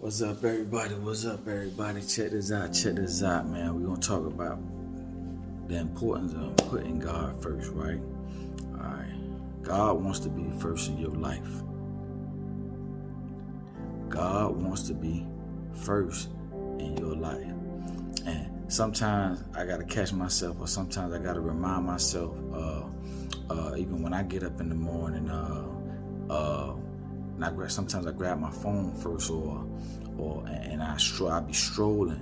What's up, everybody? What's up, everybody? Check this out. Check this out, man. We're going to talk about the importance of putting God first, right? All right. God wants to be first in your life. God wants to be first in your life. And sometimes I got to catch myself, or sometimes I got to remind myself, even when I get up in the morning, and sometimes I grab my phone first, and I be strolling,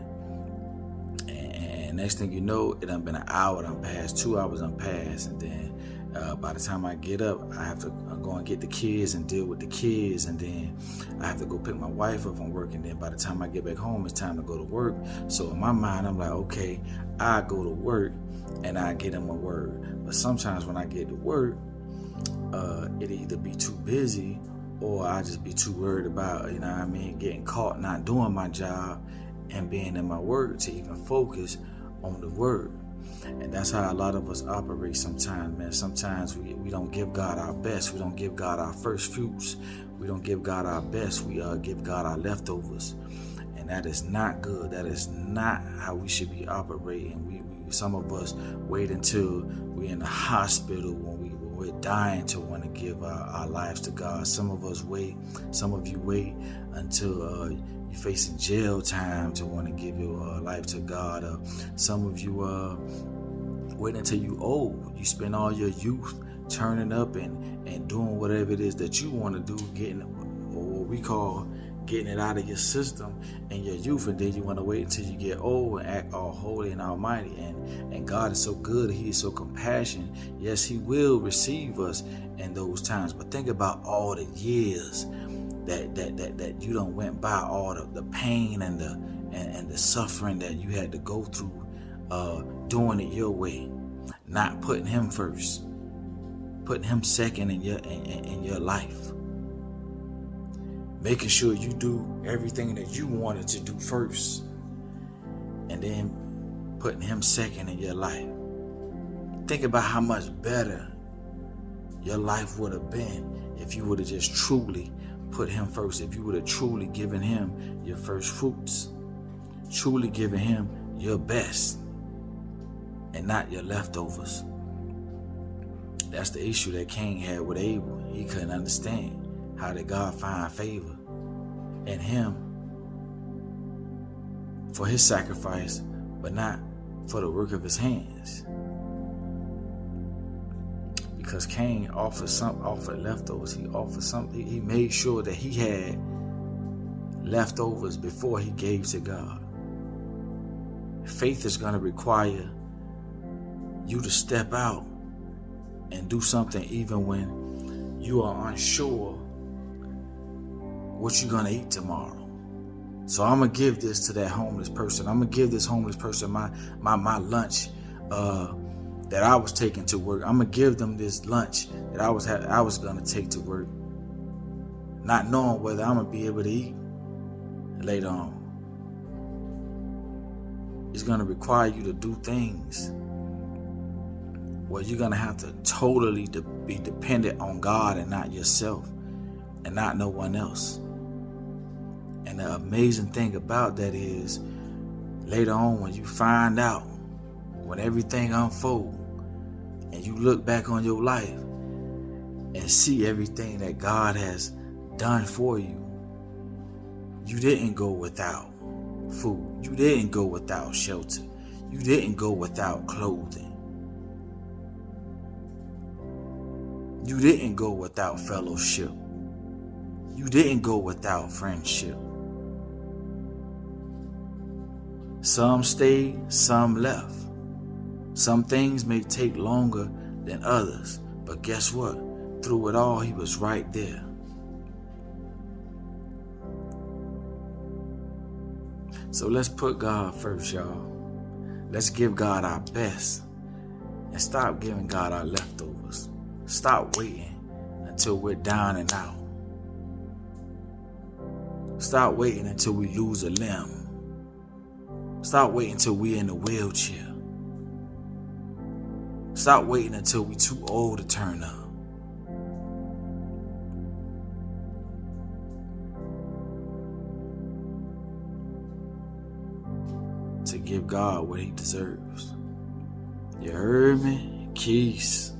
and next thing you know, it done been an hour done passed, 2 hours done passed, and then by the time I get up, I have to go and get the kids and deal with the kids, and then I have to go pick my wife up from work, and then by the time I get back home, it's time to go to work. So in my mind, I'm like, okay, I go to work and I get in my word. But sometimes when I get to work, it either be too busy or I just be too worried about, getting caught not doing my job and being in my word to even focus on the word. And that's how a lot of us operate sometimes, man. Sometimes we don't give God our best. We don't give God our first fruits. We don't give God our best. We give God our leftovers. And that is not good. That is not how we should be operating. Some of us wait until we're in the hospital when we're dying to want to give our lives to God. Some of us wait. Some of you wait until you're facing jail time to want to give your life to God. Some of you wait until you old. You spend all your youth turning up and doing whatever it is that you want to do, getting what we call getting it out of your system in your youth, and then you want to wait until you get old and act all holy and almighty. And God is so good. He is so compassionate. Yes, He will receive us in those times. But think about all the years that you done went by, all the pain and the suffering that you had to go through, doing it your way, not putting Him first, putting Him second in your life. Making sure you do everything that you wanted to do first, and then putting Him second in your life. Think about how much better your life would have been if you would have just truly put Him first, if you would have truly given Him your first fruits, truly given Him your best and not your leftovers. That's the issue that Cain had with Abel. He couldn't understand. How did God find favor in him for his sacrifice, but not for the work of his hands? Because Cain offered leftovers. He made sure that he had leftovers before he gave to God. Faith is going to require you to step out and do something even when you are unsure what you're gonna eat tomorrow. So I'm gonna give this to that homeless person. I'm gonna give this homeless person my lunch that I was taking to work. I'm gonna give them this lunch that I was gonna take to work, not knowing whether I'm gonna be able to eat later on. It's gonna require you to do things where you're gonna have to totally be dependent on God and not yourself and not no one else. And the amazing thing about that is, later on when you find out, when everything unfolds, and you look back on your life and see everything that God has done for you, you didn't go without food. You didn't go without shelter. You didn't go without clothing. You didn't go without fellowship. You didn't go without friendship. Some stayed, some left. Some things may take longer than others, but guess what? Through it all, He was right there. So let's put God first, y'all. Let's give God our best and stop giving God our leftovers. Stop waiting until we're down and out. Stop waiting until we lose a limb. Stop waiting until we're in a wheelchair. Stop waiting until we're too old to turn up. to give God what he deserves. You heard me? Keys.